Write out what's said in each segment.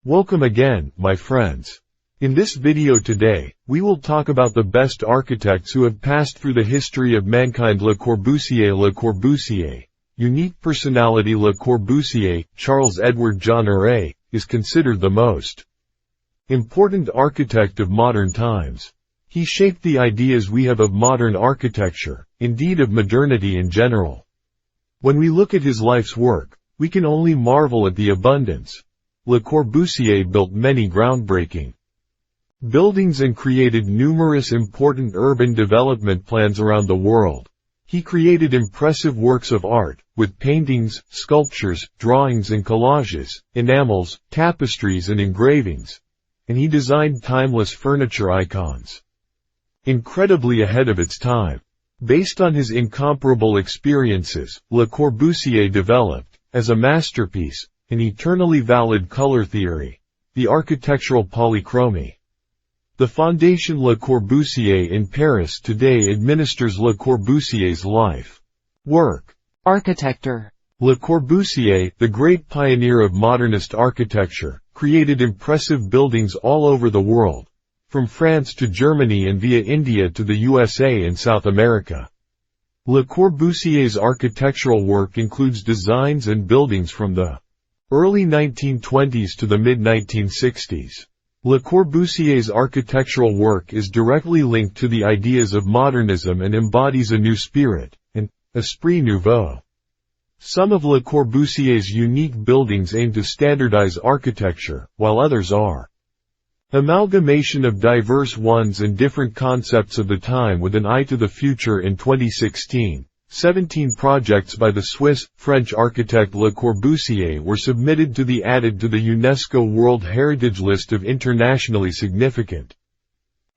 Welcome again, my friends. In this video today, we will talk about the best architects who have passed through the history of mankind. Le Corbusier, unique personality. Le Corbusier, Charles-Edward Jeanneret, is considered the most important architect of modern times. He shaped the ideas we have of modern architecture, indeed of modernity in general. When we look at his life's work, we can only marvel at the abundance. Le Corbusier built many groundbreaking buildings and created numerous important urban development plans around the world. He created impressive works of art, with paintings, sculptures, drawings and collages, enamels, tapestries and engravings. And he designed timeless furniture icons, incredibly ahead of its time. Based on his incomparable experiences, Le Corbusier developed, as a masterpiece, an eternally valid color theory, the architectural polychromy. The Fondation Le Corbusier in Paris today administers Le Corbusier's life work. Architecture. Le Corbusier, the great pioneer of modernist architecture, created impressive buildings all over the world, from France to Germany and via India to the USA and South America. Le Corbusier's architectural work includes designs and buildings from the early 1920s to the mid-1960s. Le Corbusier's architectural work is directly linked to the ideas of modernism and embodies a new spirit, an esprit nouveau. Some of Le Corbusier's unique buildings aim to standardize architecture, while others are amalgamation of diverse ones and different concepts of the time with an eye to the future. In 2016, 17 projects by the Swiss-French architect Le Corbusier were submitted to the added to the UNESCO World Heritage List of internationally significant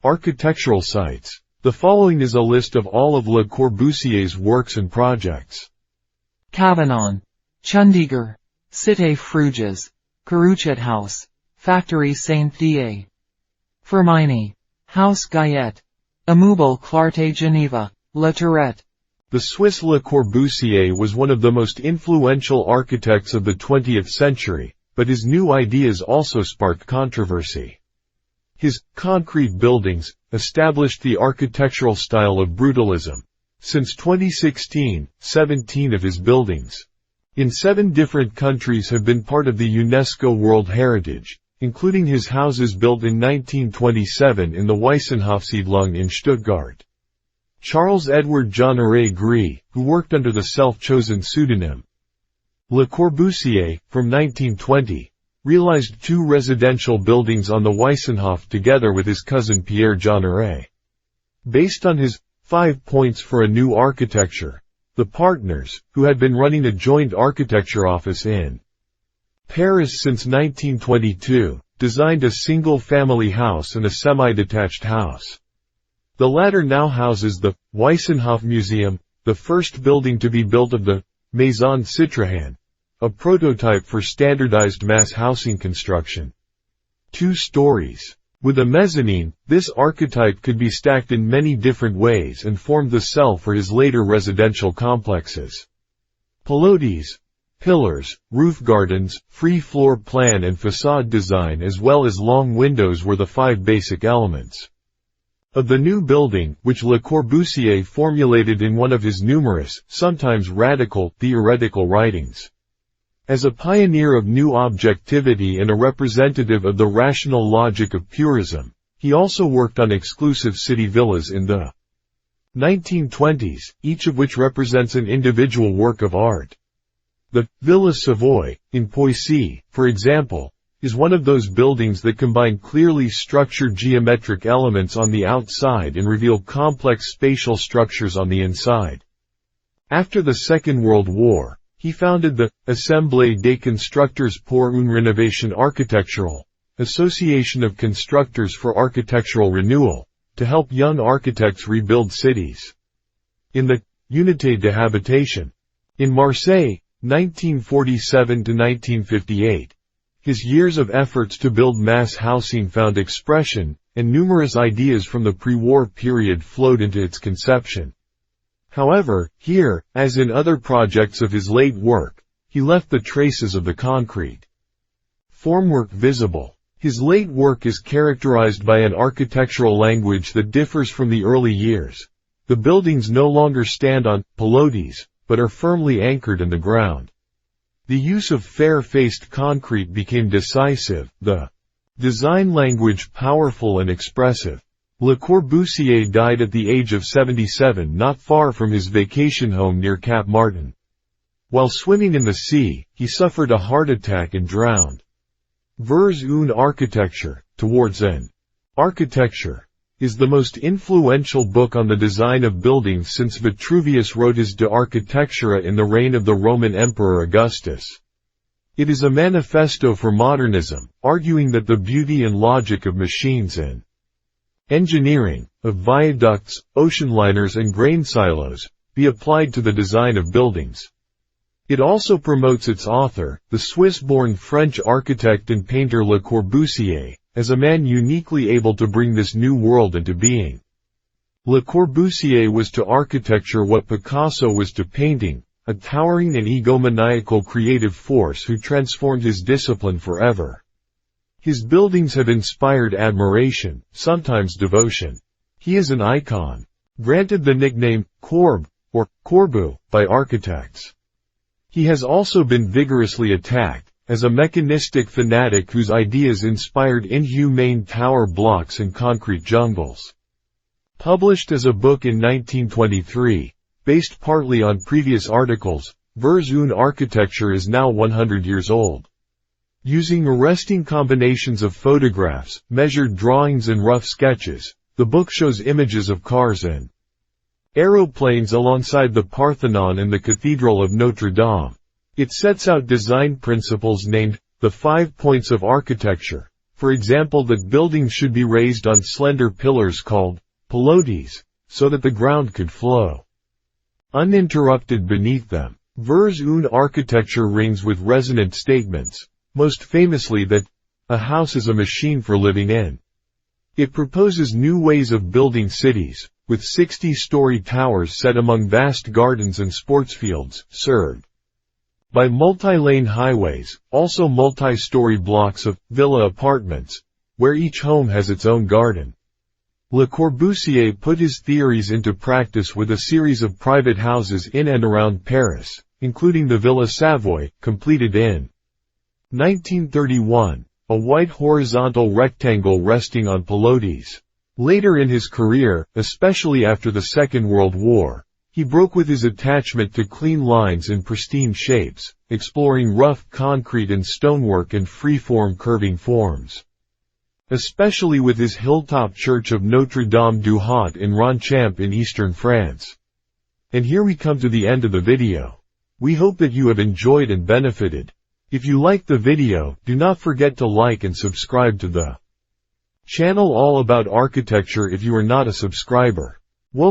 architectural sites. The following is a list of all of Le Corbusier's works and projects. Cavanon, Chandigarh, Cité Fruges, Karuchet House, Factory Saint-Dié, Firmini, House Gayet, Immeuble Clarté Geneva, La Tourette. The Swiss Le Corbusier was one of the most influential architects of the 20th century, but his new ideas also sparked controversy. His concrete buildings established the architectural style of brutalism. Since 2016, 17 of his buildings in 7 different countries have been part of the UNESCO World Heritage, including his houses built in 1927 in the Weissenhofsiedlung in Stuttgart. Charles-Edward Jeanneret, who worked under the self-chosen pseudonym Le Corbusier, from 1920, realized 2 residential buildings on the Weissenhof together with his cousin Pierre Jeanneret. Based on his 5 points for a new architecture, the partners, who had been running a joint architecture office in Paris since 1922, designed a single-family house and a semi-detached house. The latter now houses the Weissenhof Museum, the first building to be built of the Maison Citroën, a prototype for standardized mass housing construction. 2 stories. With a mezzanine, this archetype could be stacked in many different ways and formed the cell for his later residential complexes. Pilotis, pillars, roof gardens, free floor plan and facade design as well as long windows were the 5 basic elements of the new building, which Le Corbusier formulated in one of his numerous, sometimes radical, theoretical writings. As a pioneer of new objectivity and a representative of the rational logic of purism, he also worked on exclusive city villas in the 1920s, each of which represents an individual work of art. The Villa Savoy, in Poissy, for example, is one of those buildings that combine clearly structured geometric elements on the outside and reveal complex spatial structures on the inside. After the Second World War, he founded the Assemblée des Constructeurs pour une Rénovation Architecturale, Association of Constructors for Architectural Renewal, to help young architects rebuild cities. In the Unité de Habitation, in Marseille, 1947 to 1958, his years of efforts to build mass housing found expression, and numerous ideas from the pre-war period flowed into its conception. However, here, as in other projects of his late work, he left the traces of the concrete formwork visible. His late work is characterized by an architectural language that differs from the early years. The buildings no longer stand on pilotis, but are firmly anchored in the ground. The use of fair-faced concrete became decisive, the design language powerful and expressive. Le Corbusier died at the age of 77 not far from his vacation home near Cap Martin. While swimming in the sea, he suffered a heart attack and drowned. Vers une architecture, towards an architecture, is the most influential book on the design of buildings since Vitruvius wrote his De Architectura in the reign of the Roman Emperor Augustus. It is a manifesto for modernism, arguing that the beauty and logic of machines and engineering, of viaducts, ocean liners and grain silos, be applied to the design of buildings. It also promotes its author, the Swiss-born French architect and painter Le Corbusier, as a man uniquely able to bring this new world into being. Le Corbusier was to architecture what Picasso was to painting, a towering and egomaniacal creative force who transformed his discipline forever. His buildings have inspired admiration, sometimes devotion. He is an icon, granted the nickname Corb, or Corbu, by architects. He has also been vigorously attacked, as a mechanistic fanatic whose ideas inspired inhumane tower blocks and concrete jungles. Published as a book in 1923, based partly on previous articles, Vers une architecture is now 100 years old. Using arresting combinations of photographs, measured drawings and rough sketches, the book shows images of cars and aeroplanes alongside the Parthenon and the Cathedral of Notre Dame. It sets out design principles named the 5 points of architecture, for example that buildings should be raised on slender pillars called pilotis, so that the ground could flow uninterrupted beneath them. Vers une architecture rings with resonant statements, most famously that a house is a machine for living in. It proposes new ways of building cities, with 60-story towers set among vast gardens and sports fields, served by multi-lane highways, also multi-story blocks of villa apartments, where each home has its own garden. Le Corbusier put his theories into practice with a series of private houses in and around Paris, including the Villa Savoy, completed in 1931, a white horizontal rectangle resting on pilotis. Later in his career, especially after the Second World War, he broke with his attachment to clean lines and pristine shapes, exploring rough concrete and stonework and free-form curving forms. Especially with his hilltop church of Notre Dame du Haut in Ronchamp in eastern France. And here we come to the end of the video. We hope that you have enjoyed and benefited. If you liked the video, do not forget to like and subscribe to the channel all about architecture if you are not a subscriber.